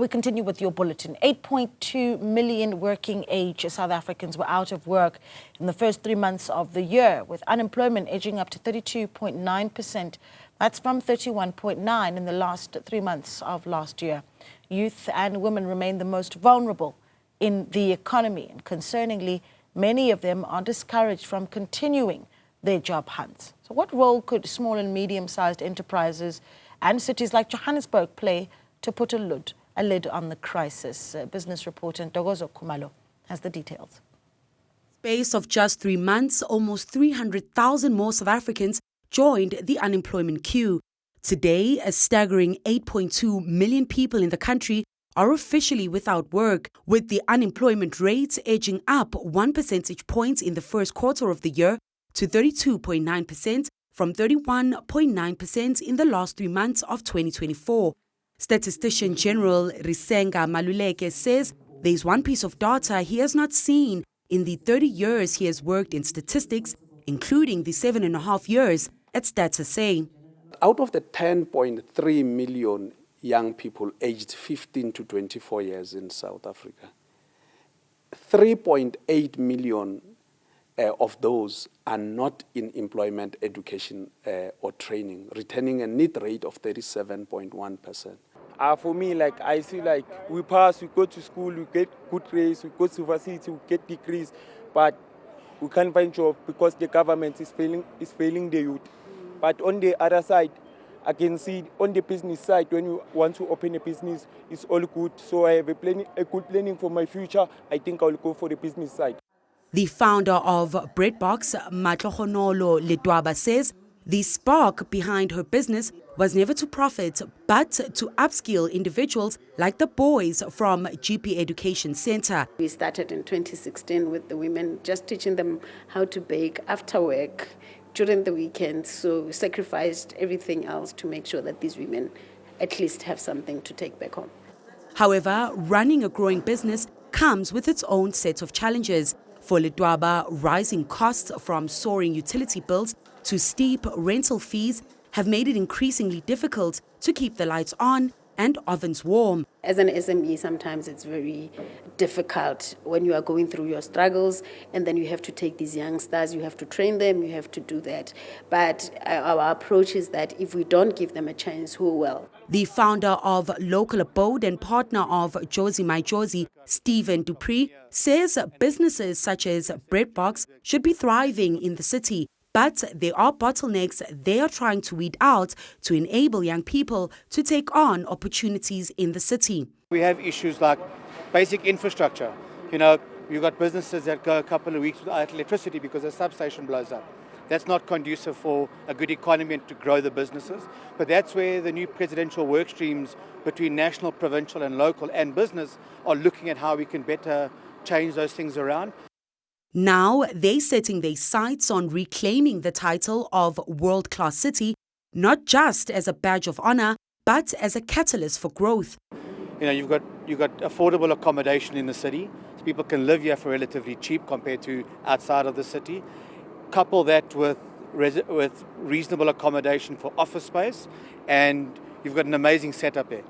We continue with your bulletin. 8.2 million working-age South Africans were out of work in the first 3 months of the year, with unemployment edging up to 32.9%. That's from 31.9% in the last 3 months of last year. Youth and women remain the most vulnerable in the economy, and concerningly, many of them are discouraged from continuing their job hunts. So what role could small and medium-sized enterprises and cities like Johannesburg play to put a lid on the crisis? Business reporter Ntokozo Khumalo has the details. Space of just 3 months, almost 300,000 more South Africans joined the unemployment queue. Today, a staggering 8.2 million people in the country are officially without work, with the unemployment rate edging up 1 percentage point in the first quarter of the year to 32.9% from 31.9% in the last 3 months of 2024. Statistician General Risenga Maluleke says there's one piece of data he has not seen in the 30 years he has worked in statistics, including the 7.5 years at StatsSA. Out of the 10.3 million young people aged 15 to 24 years in South Africa, 3.8 million of those are not in employment, education or training, returning a net rate of 37.1%. For me, I see we pass, we go to school, we get good grades, we go to university, we get degrees, but we can't find job because the government is failing the youth. But on the other side, I can see on the business side, when you want to open a business, it's all good. So I have a good planning for my future. I think I will go for the business side. The founder of Breadbox, Ntokozo Khumalo, says the spark behind her business was never to profit, but to upskill individuals like the boys from GP Education Center. We started in 2016 with the women, just teaching them how to bake after work, during the weekends. So we sacrificed everything else to make sure that these women at least have something to take back home. However, running a growing business comes with its own set of challenges. For Letwaba, rising costs from soaring utility bills to steep rental fees have made it increasingly difficult to keep the lights on and ovens warm. As an SME, sometimes it's very difficult when you are going through your struggles, and then you have to take these youngsters, you have to train them, you have to do that. But our approach is that if we don't give them a chance, who will? The founder of Local Abode and partner of Jozi My Jozi, Stephen Dupree, says businesses such as Breadbox should be thriving in the city. But there are bottlenecks they are trying to weed out to enable young people to take on opportunities in the city. We have issues like basic infrastructure. You've got businesses that go a couple of weeks without electricity because a substation blows up. That's not conducive for a good economy and to grow the businesses. But that's where the new presidential work streams between national, provincial and local and business are looking at how we can better change those things around. Now they're setting their sights on reclaiming the title of world-class city, not just as a badge of honor, but as a catalyst for growth. You've got affordable accommodation in the city, so people can live here for relatively cheap compared to outside of the city. Couple that with reasonable accommodation for office space, and you've got an amazing setup there.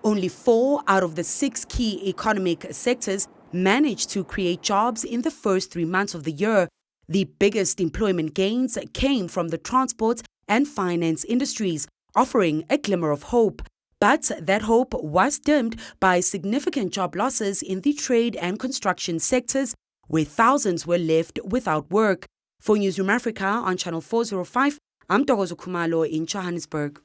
Only 4 out of the 6 key economic sectors managed to create jobs in the first 3 months of the year. The biggest employment gains came from the transport and finance industries, offering a glimmer of hope. But that hope was dimmed by significant job losses in the trade and construction sectors, where thousands were left without work. For Newzroom Afrika on Channel 405, I'm Ntokozo Khumalo in Johannesburg.